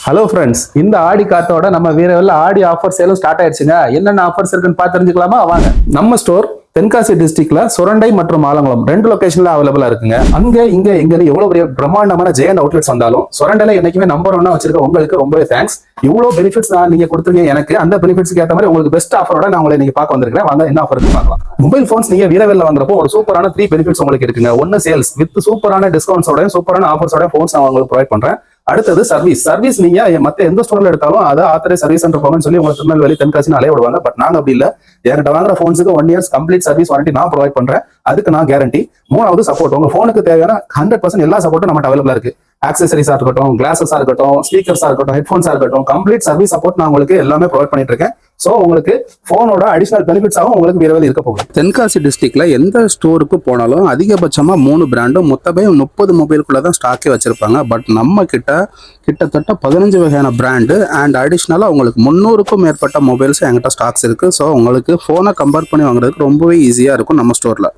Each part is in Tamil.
ஹலோ ஃப்ரெண்ட்ஸ், இந்த ஆடி காத்தோட நம்ம வீரவெல்ல ஆடி ஆஃபர் சேலும் ஸ்டார்ட் ஆயிடுச்சுங்க. என்னென்ன ஆஃபர்ஸ் இருக்குன்னு பார்த்து தெரிஞ்சுக்கலாமா? வாங்க. நம்ம ஸ்டோர் தென்காசி டிஸ்ட்ரிக்ட்ல சுரண்டை மற்றும் ஆலங்குளம் 2 லொகேஷன்ல அவைலபிளா இருக்குங்க. அங்க இங்க எவ்வளவு பெரிய பிரம்மாண்டமான ஜெயண்ட் அவுட்லெட்ஸ் வந்தாலும் சுரண்டையில என்னைக்குமே நம்பர் 1 வச்சிருக்க உங்களுக்கு ரொம்பவே தேங்க்ஸ். இவ்வளவு பெனிஃபிட்ஸ் நீங்க கொடுத்துருங்க. எனக்கு அந்த பெனிஃபிட்ஸ்க்கு ஏற்ற மாதிரி உங்களுக்கு பெஸ்ட் ஆஃபரோட நான் உங்களை நீங்க பார்க்க வந்திருக்கேன். வாங்க, என்ன ஆஃபர் பார்க்கலாம். மொபைல் போன்ஸ் நீங்க வீரவெல்ல வாங்குறப்போ ஒரு சூப்பரான 3 பெனிஃபிட்ஸ் உங்களுக்கு இருக்குங்க. ஒன்னு சேல்ஸ் வித் சூப்பரான டிஸ்கவுண்ட்ஸோட சூப்பரான ஆஃபர்ஸோட போன்ஸ் நான் உங்களுக்கு ப்ரொவைட் பண்றேன். அடுத்தது சர்வீஸ் நீங்க மத்த எந்த ஸ்டோர்ல எடுத்தாலும் அதை ஆத்தரை சர்வீஸ் சென்டர் போகணும்னு சொல்லி உங்களுக்கு திருநெல்வேலி தென்காசி அலைய விடுவாங்க. பட் நாங்க அப்படி இல்ல. என்கிட்ட வாங்குற போன்ஸுக்கு 1 இயர்ஸ் கம்ப்ளீட் சர்வீஸ் வாரண்டி நான் ப்ரொவைட் பண்றேன். அதுக்கு நான் கேரண்டி. மூணாவது சப்போர்ட். உங்க போனுக்கு தேவையான 100% எல்லா சப்போர்ட்டும் நம்மகிட்ட அவைலபிளா இருக்கு. ஆக்சசரிஸா இருக்கட்டும், கிளாஸஸா இருக்கட்டும், ஸ்பீக்கர்ஸா இருக்கட்டும், ஹெட்போன்ஸா இருக்கட்டும், கம்ப்ளீட் சர்வீஸ் சப்போர்ட் நான் உங்களுக்கு எல்லாமே ப்ரொவைட் பண்ணிட்டு இருக்கேன். சோ உங்களுக்கு போனோட அடிஷனல் பெனிஃபிட்ஸாகவும் உங்களுக்கு வீரவேல் இருக்க போகுது. தென்காசி டிஸ்ட்ரிக்ட்ல எந்த ஸ்டோருக்கு போனாலும் அதிகபட்சமா 3 பிராண்டும் மொத்தமே 30 மொபைலுக்குள்ள தான் ஸ்டாக்கே வச்சிருப்பாங்க. பட் நம்ம கிட்டத்தட்ட 15 வகையான பிராண்டு அண்ட் அடிஷ்னலா உங்களுக்கு 300க்கும் மேற்பட்ட மொபைல்ஸ் என்கிட்ட ஸ்டாக்ஸ் இருக்கு. ஸோ உங்களுக்கு போனை கம்பேர் பண்ணி வாங்குறதுக்கு ரொம்பவே ஈஸியா இருக்கும் நம்ம ஸ்டோர்ல.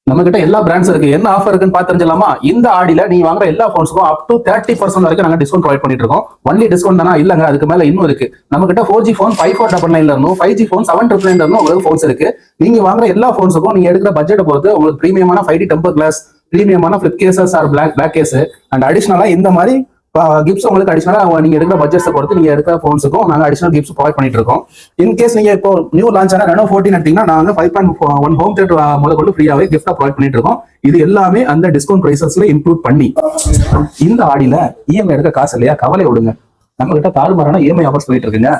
நம்ம கிட்ட எல்லா பிராண்ட்ஸ் இருக்கு. என்ன ஆஃபர் இருக்குன்னு பார்த்து தெரிஞ்சுக்கலாமா? இந்த ஆடியில நீங்க வாங்குற எல்லா போன்ஸுக்கும் அப் டு 30% வரைக்கும் நாங்க டிஸ்கவுண்ட் ப்ரொவைட் பண்ணிட்டு இருக்கோம். ஒன்லி டிஸ்கவுண்ட் தானா? இல்லங்க, அதுக்கு மேல இன்னும் இருக்கு. நம்ம கிட்ட 4G போன் 5499 இருந்தும் 5G போன் 799 இருந்தும் உங்களுக்கு போன்ஸ் இருக்கு. நீங்க வாங்குற எல்லா போன்ஸுக்கும் நீங்க எடுக்கிற பட்ஜெட்டை பொறுத்து உங்களுக்கு பிரீமியமான 5D டெம்பர் கிளாஸ், பிரீமியமான flip cases or black case and அடிஷனலா இந்த மாதிரி கிஃப்ட்ஸ் உங்களுக்கு அடிஷனலா நீங்க எடுக்கிற பட்ஜெட்ஸை பொறுத்து நீங்க எடுக்கிற போன்ஸுக்கும் நாங்க அடிஷனல் கிஃப்ட்ஸ் ப்ரொவைட் பண்ணிட்டு இருக்கோம். இன்கேஸ் நீங்க இப்போ நியூ லான்ச் ஆன Reno 14 எடுத்தீங்கன்னா நாங்க 5.1 ஹோம் தியேட்டர் முதல்ல ஃப்ரீயாவே கிஃப்டா ப்ரொவைட் பண்ணிட்டு இருக்கோம். இது எல்லாமே அந்த டிஸ்கவுண்ட் பிரைசஸ்ல இன்க்ளூட் பண்ணி. இந்த ஆடியில இஎம்ஐ எடுக்க காசு இல்லையா? கவலை விடுங்க. நம்ம கிட்ட தாறுமாறான இஎம்ஐ ஆஃபர்ஸ் போயிட்டு இருக்குங்க.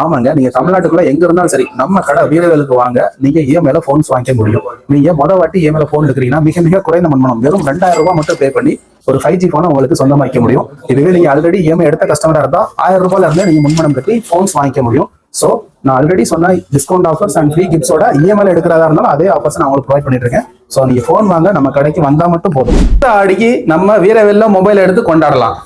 ஆமாங்க, நீங்க தமிழ்நாட்டுக்குள்ள எங்க இருந்தாலும் சரி நம்ம கடை வீரவேலுக்கு வாங்க, நீங்க இஎம்ஐல போன்ஸ் வாங்கிக்க முடியும். நீங்க வாட்டி இஎம்ஐல போன் எடுக்கிறீங்கன்னா மிக குறைந்த முன்மணம் வெறும் 2000 ரூபாய் மட்டும் பே பண்ணி ஒரு 5G போனை உங்களுக்கு சொந்தமாக்க முடியும். இதுவே நீங்க ஆல்ரெடி இஎம்ஐ எடுத்த கஸ்டமரா இருந்தா 1000 ரூபாயில இருந்து நீங்க முன்மணம் கட்டி போன்ஸ் வாங்கிக்க முடியும். சோ நான் ஆல்ரெடி சொன்ன டிஸ்கவுண்ட் ஆஃபர்ஸ் அண்ட் ஃப்ரீ கிஃப்ட்ஸோட இஎம்ஐல எடுக்கிறதா இருந்தாலும் அதே ஆஃபர்ஸ் நான் உங்களுக்கு ப்ரொவைட் பண்ணிட்டு இருக்கேன். சோ நீங்க போன் வாங்க நம்ம கடைக்கு வந்தா மட்டும் போதும். இந்த ஆடிக்கு நம்ம வீரவெல்ல மொபைல் எடுத்து கொண்டாடலாம்.